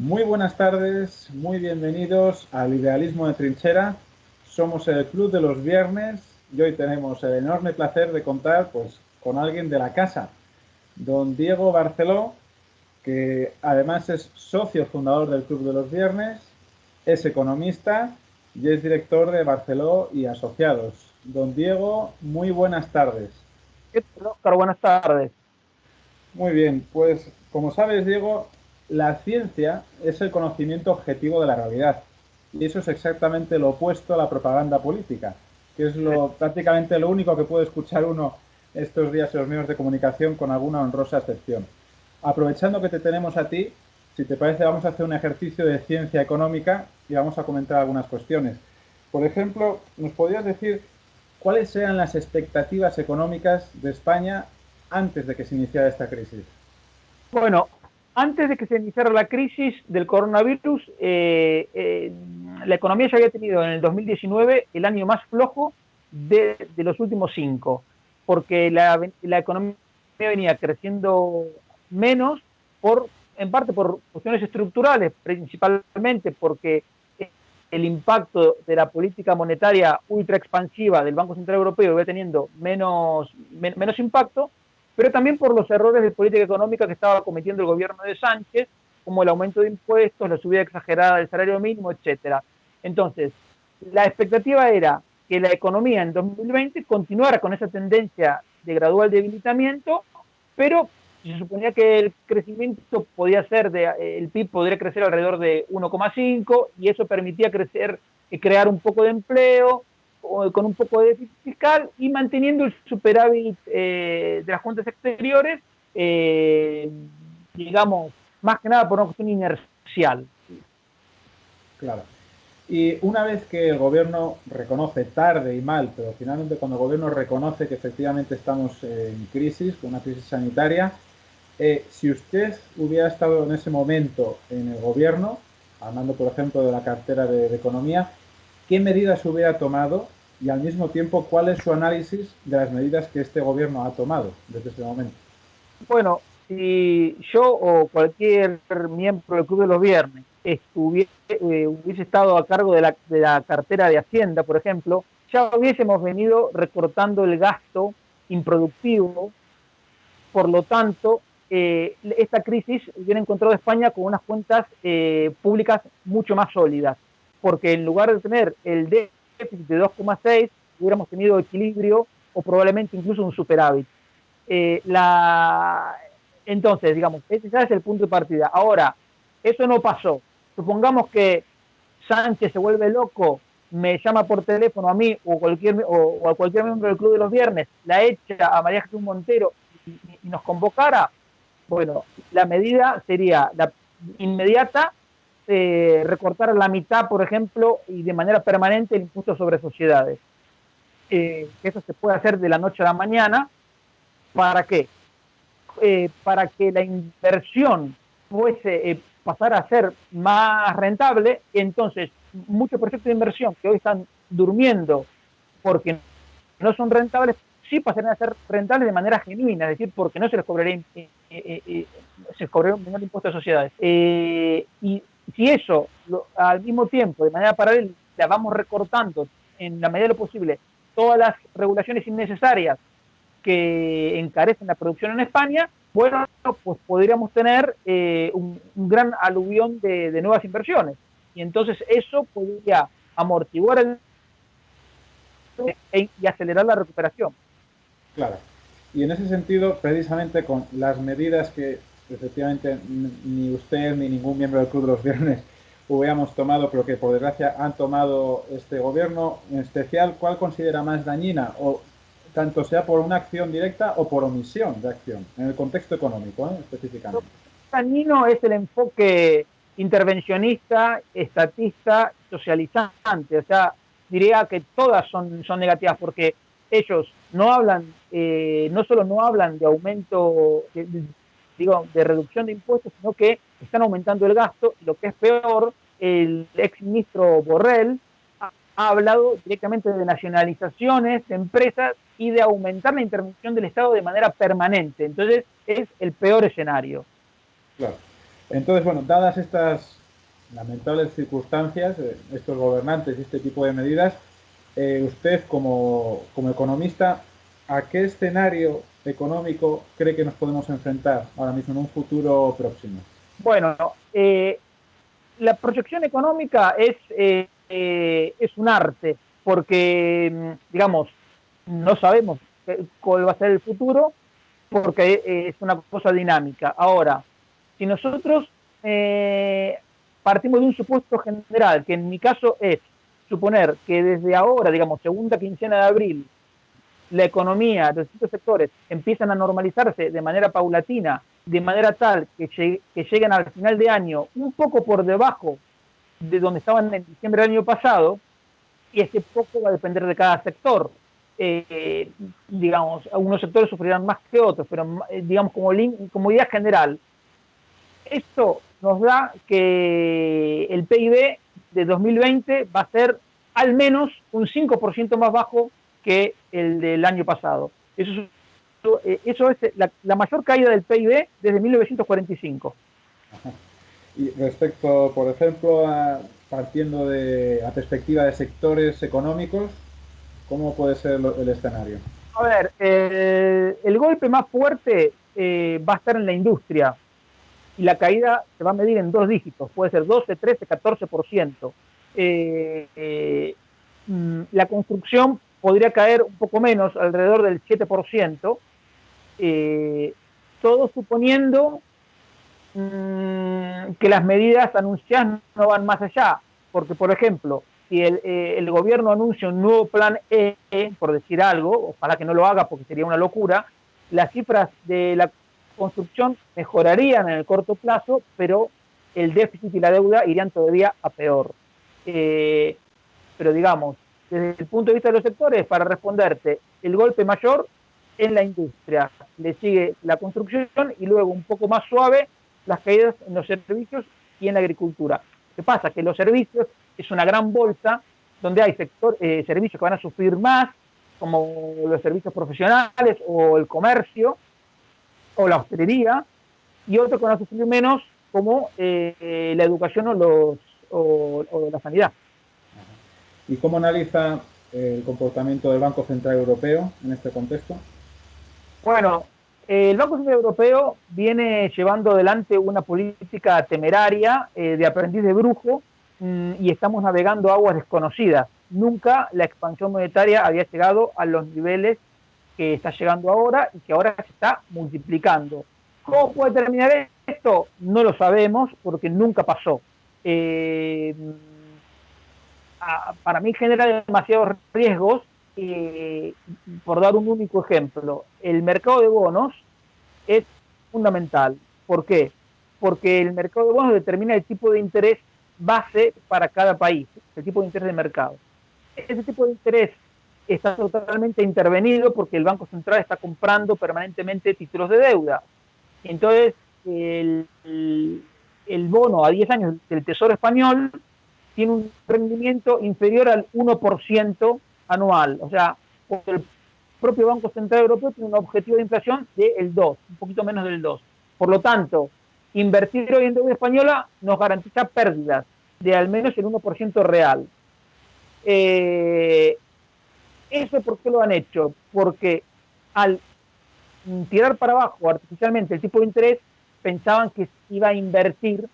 Muy buenas tardes, muy bienvenidos al Idealismo de Trinchera. Somos el Club de los Viernes y hoy tenemos el enorme placer de contar con alguien de la casa, don Diego Barceló, que además es socio fundador del Club de los Viernes, es economista y es director de Barceló y Asociados. Don Diego, muy buenas tardes. ¿Qué tal, Óscar? Buenas tardes. Muy bien, pues como sabes, Diego, la ciencia es el conocimiento objetivo de la realidad. Y eso es exactamente lo opuesto a la propaganda política, que es prácticamente lo único que puede escuchar uno estos días en los medios de comunicación con alguna honrosa excepción. Aprovechando que te tenemos a ti, si te parece, vamos a hacer un ejercicio de ciencia económica y vamos a comentar algunas cuestiones. Por ejemplo, ¿nos podrías decir cuáles eran las expectativas económicas de España antes de que se iniciara esta crisis? Bueno, antes de que se iniciara la crisis del coronavirus, la economía ya había tenido en el 2019 el año más flojo de los últimos 5, porque la economía venía creciendo menos, en parte por cuestiones estructurales, principalmente porque el impacto de la política monetaria ultra expansiva del Banco Central Europeo iba teniendo menos impacto, pero también por los errores de política económica que estaba cometiendo el gobierno de Sánchez, como el aumento de impuestos, la subida exagerada del salario mínimo, etcétera. Entonces, la expectativa era que la economía en 2020 continuara con esa tendencia de gradual debilitamiento, pero se suponía que el crecimiento podía ser el PIB podría crecer alrededor de 1,5 y eso permitía crear un poco de empleo, con un poco de déficit fiscal y manteniendo el superávit de las cuentas exteriores, eh, digamos, más que nada por una cuestión inercial. Claro. Y una vez que el gobierno reconoce tarde y mal, pero finalmente cuando el gobierno reconoce que efectivamente estamos en crisis, con una crisis sanitaria, si usted hubiera estado en ese momento en el gobierno, hablando por ejemplo de la cartera de Economía, ¿qué medidas hubiera tomado? Y al mismo tiempo, ¿cuál es su análisis de las medidas que este gobierno ha tomado desde ese momento? Bueno, si yo o cualquier miembro del Club de los Viernes hubiese estado a cargo de la cartera de Hacienda, por ejemplo, ya hubiésemos venido recortando el gasto improductivo. Por lo tanto, esta crisis hubiera encontrado a España con unas cuentas públicas mucho más sólidas, porque en lugar de tener el déficit de 2,6, hubiéramos tenido equilibrio o probablemente incluso un superávit. Eh, la... Entonces, digamos, ese ya es el punto de partida. Ahora, eso no pasó. Supongamos que Sánchez se vuelve loco, me llama por teléfono a mí o a cualquier miembro del Club de los Viernes, la echa a María Jesús Montero y nos convocara. Bueno, la medida sería la inmediata, recortar la mitad, por ejemplo, y de manera permanente el impuesto sobre sociedades. Que eso se puede hacer de la noche a la mañana. ¿Para qué? Para que la inversión pasara a ser más rentable, entonces muchos proyectos de inversión que hoy están durmiendo porque no son rentables, sí pasarían a ser rentables de manera genuina, es decir, porque no se les cobraría, se les cobraría un menor impuesto de sociedades. Y si eso, al mismo tiempo, de manera paralela, vamos recortando en la medida de lo posible todas las regulaciones innecesarias que encarecen la producción en España, bueno, pues podríamos tener un gran aluvión de nuevas inversiones. Y entonces eso podría amortiguar y acelerar la recuperación. Claro. Y en ese sentido, precisamente con las medidas que efectivamente ni usted ni ningún miembro del Club de los Viernes hubiéramos tomado, pero que por desgracia han tomado este gobierno, en especial, ¿cuál considera más dañina? O tanto sea por una acción directa o por omisión de acción, en el contexto económico, Lo específicamente. dañino es el enfoque intervencionista, estatista, socializante. O sea, diría que todas son negativas porque ellos no hablan, no solo no hablan de aumento, digo, de reducción de impuestos, sino que están aumentando el gasto. Y lo que es peor, el ex ministro Borrell ha hablado directamente de nacionalizaciones de empresas y de aumentar la intervención del Estado de manera permanente. Entonces, es el peor escenario. Claro. Entonces, bueno, dadas estas lamentables circunstancias, estos gobernantes y este tipo de medidas, usted como economista, ¿a qué escenario económico cree que nos podemos enfrentar ahora mismo en un futuro próximo? Bueno, la proyección económica es un arte, porque, digamos, no sabemos cuál va a ser el futuro, porque es una cosa dinámica. Ahora, si nosotros eh, partimos de un supuesto general, que en mi caso es suponer que desde ahora, digamos, segunda quincena de abril, la economía de distintos sectores empiezan a normalizarse de manera paulatina, de manera tal que lleguen al final de año un poco por debajo de donde estaban en diciembre del año pasado, y ese poco va a depender de cada sector. Digamos, algunos sectores sufrirán más que otros, pero digamos como idea general, esto nos da que el PIB de 2020 va a ser al menos un 5% más bajo que el del año pasado. Eso es la mayor caída del PIB desde 1945. Y respecto, por ejemplo, partiendo de la perspectiva de sectores económicos, ¿cómo puede ser el escenario? A ver, el golpe más fuerte va a estar en la industria, y la caída se va a medir en dos dígitos, puede ser 12, 13, 14%. Eh, eh, la construcción podría caer un poco menos, alrededor del 7%, eh, todo suponiendo que las medidas anunciadas no van más allá, porque, por ejemplo, si el gobierno anuncia un nuevo plan E, por decir algo, ojalá que no lo haga porque sería una locura, las cifras de la construcción mejorarían en el corto plazo, pero el déficit y la deuda irían todavía a peor. Eh, pero digamos, desde el punto de vista de los sectores, para responderte, el golpe mayor en la industria, le sigue la construcción y luego un poco más suave las caídas en los servicios y en la agricultura. ¿Qué pasa? Que los servicios es una gran bolsa donde hay servicios que van a sufrir más, como los servicios profesionales o el comercio o la hostelería, y otros que van a sufrir menos, como la educación o la sanidad. ¿Y cómo analiza el comportamiento del Banco Central Europeo en este contexto? Bueno, el Banco Central Europeo viene llevando adelante una política temeraria de aprendiz de brujo, y estamos navegando aguas desconocidas. Nunca la expansión monetaria había llegado a los niveles que está llegando ahora y que ahora se está multiplicando. ¿Cómo puede terminar esto? No lo sabemos porque nunca pasó. Eh, para mí genera demasiados riesgos. eh, por dar un único ejemplo, el mercado de bonos es fundamental. ¿Por qué? Porque el mercado de bonos determina el tipo de interés base para cada país, el tipo de interés de mercado. Ese tipo de interés está totalmente intervenido porque el Banco Central está comprando permanentemente títulos de deuda. Entonces, el bono a 10 años del Tesoro Español tiene un rendimiento inferior al 1% anual. O sea, el propio Banco Central Europeo tiene un objetivo de inflación del 2, un poquito menos del 2. Por lo tanto, invertir hoy en deuda española nos garantiza pérdidas de al menos el 1% real. Eh, ¿Eso por qué lo han hecho? Porque al tirar para abajo artificialmente el tipo de interés, pensaban que iba a invertir,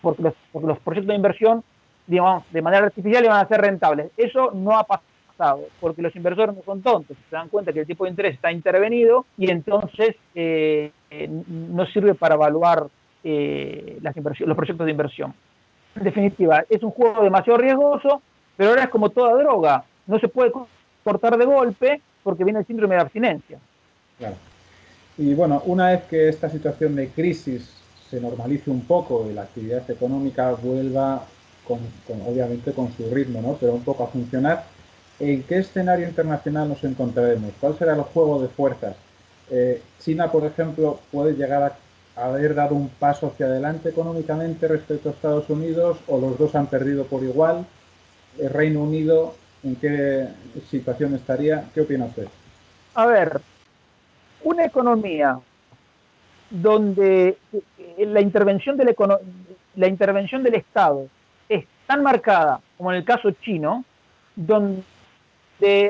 porque los proyectos de inversión, digamos, de manera artificial iban a ser rentables. Eso no ha pasado, porque los inversores no son tontos, se dan cuenta que el tipo de interés está intervenido y entonces no sirve para evaluar los proyectos de inversión. En definitiva, es un juego demasiado riesgoso, pero ahora es como toda droga, no se puede cortar de golpe porque viene el síndrome de abstinencia. Claro. Y bueno, una vez que esta situación de crisis se normalice un poco y la actividad económica vuelva, obviamente con su ritmo, ¿no? Pero un poco a funcionar, ¿en qué escenario internacional nos encontraremos? ¿Cuál será el juego de fuerzas? China, por ejemplo, puede llegar a haber dado un paso hacia adelante económicamente respecto a Estados Unidos, o los dos han perdido por igual. ¿El Reino Unido en qué situación estaría? ¿Qué opina usted? A ver, una economía donde la intervención del Estado es tan marcada como en el caso chino, donde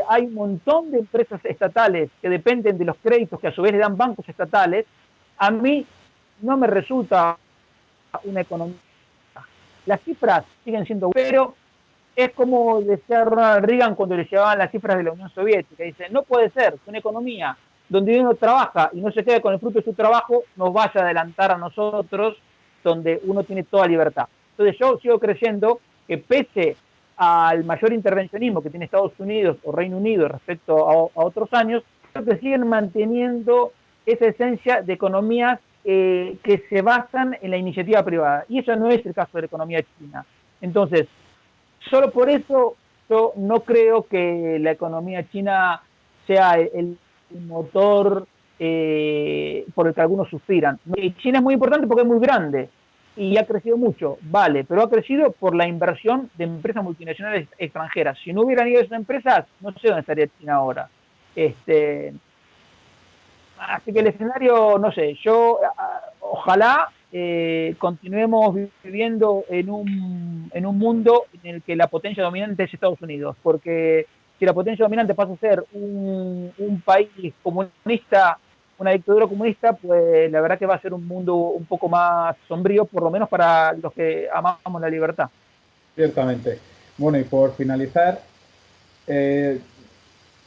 hay un montón de empresas estatales que dependen de los créditos que a su vez le dan bancos estatales, a mí no me resulta una economía. Las cifras siguen siendo, pero es como decía Ronald Reagan cuando le llevaban las cifras de la Unión Soviética. Dice, no puede ser que una economía donde uno trabaja y no se quede con el fruto de su trabajo nos vaya a adelantar a nosotros, donde uno tiene toda libertad. Entonces yo sigo creyendo que pese al mayor intervencionismo que tiene Estados Unidos o Reino Unido respecto a otros años, creo que siguen manteniendo esa esencia de economías que se basan en la iniciativa privada. Y eso no es el caso de la economía china. Entonces, solo por eso yo no creo que la economía china sea el motor por el que algunos suspiran. Y China es muy importante porque es muy grande y ha crecido mucho, vale, pero ha crecido por la inversión de empresas multinacionales extranjeras. Si no hubieran ido esas empresas, no sé dónde estaría China ahora. Así que el escenario, no sé, ojalá continuemos viviendo en un mundo en el que la potencia dominante es Estados Unidos, porque si la potencia dominante pasa a ser un país comunista, una dictadura comunista, pues la verdad que va a ser un mundo un poco más sombrío, por lo menos para los que amamos la libertad. Ciertamente. Bueno, y por finalizar, eh,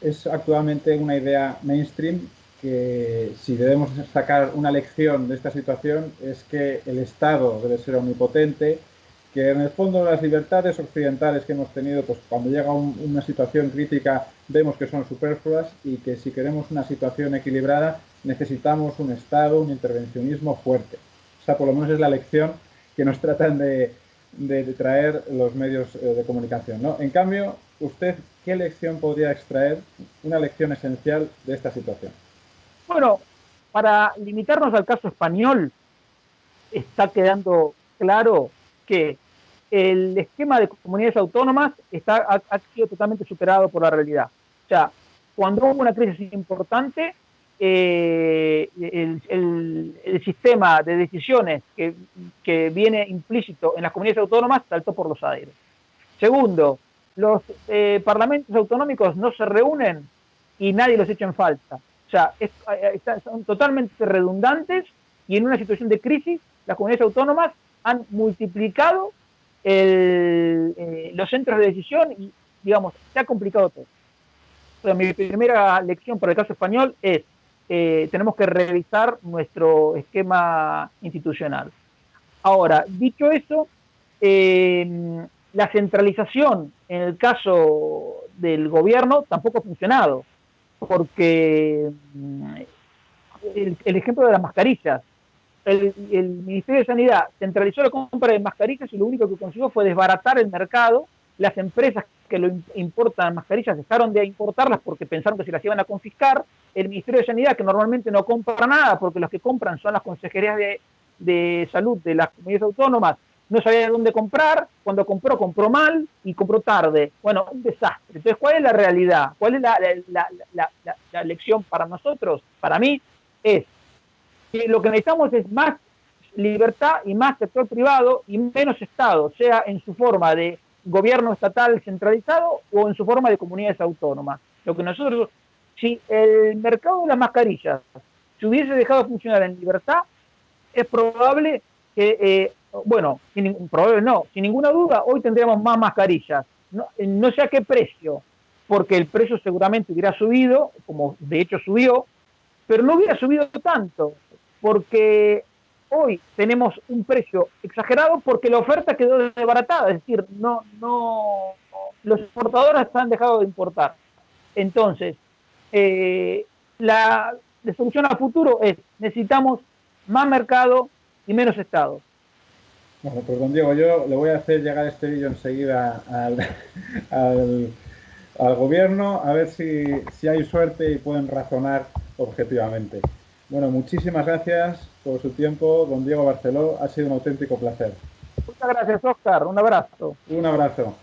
es actualmente una idea mainstream que si debemos sacar una lección de esta situación es que el Estado debe ser omnipotente, que en el fondo las libertades occidentales que hemos tenido, pues cuando llega una situación crítica vemos que son superfluas y que si queremos una situación equilibrada necesitamos un Estado, un intervencionismo fuerte. O sea, por lo menos es la lección que nos tratan de traer los medios de comunicación, ¿no? En cambio, usted, ¿qué lección podría extraer, una lección esencial de esta situación? Bueno, para limitarnos al caso español, está quedando claro que el esquema de comunidades autónomas ha sido totalmente superado por la realidad. O sea, cuando hubo una crisis importante, el sistema de decisiones que viene implícito en las comunidades autónomas saltó por los aires. Segundo, los parlamentos autonómicos no se reúnen y nadie los echa en falta. O sea, son totalmente redundantes y en una situación de crisis las comunidades autónomas han multiplicado los centros de decisión y, digamos, se ha complicado todo. Pero mi primera lección para el caso español es tenemos que revisar nuestro esquema institucional. Ahora, dicho eso, la centralización en el caso del gobierno tampoco ha funcionado, porque el ejemplo de las mascarillas, el Ministerio de Sanidad centralizó la compra de mascarillas y lo único que consiguió fue desbaratar el mercado. Las empresas que lo importan mascarillas dejaron de importarlas porque pensaron que se las iban a confiscar. El Ministerio de Sanidad, que normalmente no compra nada porque los que compran son las consejerías de salud de las comunidades autónomas, no sabía dónde comprar, cuando compró, compró mal y compró tarde. Bueno, un desastre. Entonces, ¿cuál es la realidad? ¿Cuál es la lección para nosotros? Para mí es que lo que necesitamos es más libertad y más sector privado y menos Estado, sea en su forma de gobierno estatal centralizado o en su forma de comunidades autónomas. Lo que nosotros, si el mercado de las mascarillas se hubiese dejado funcionar en libertad, es probable que, bueno, probable no, sin ninguna duda, hoy tendríamos más mascarillas. No sé a qué precio, porque el precio seguramente hubiera subido, como de hecho subió, pero no hubiera subido tanto, porque hoy tenemos un precio exagerado porque la oferta quedó desbaratada, es decir, los exportadores han dejado de importar. Entonces, la solución a futuro es necesitamos más mercado y menos Estado. Bueno, pues don Diego, yo le voy a hacer llegar este vídeo enseguida al, al gobierno a ver si hay suerte y pueden razonar objetivamente. Bueno, muchísimas gracias por su tiempo, don Diego Barceló. Ha sido un auténtico placer. Muchas gracias, Oscar. Un abrazo. Un abrazo.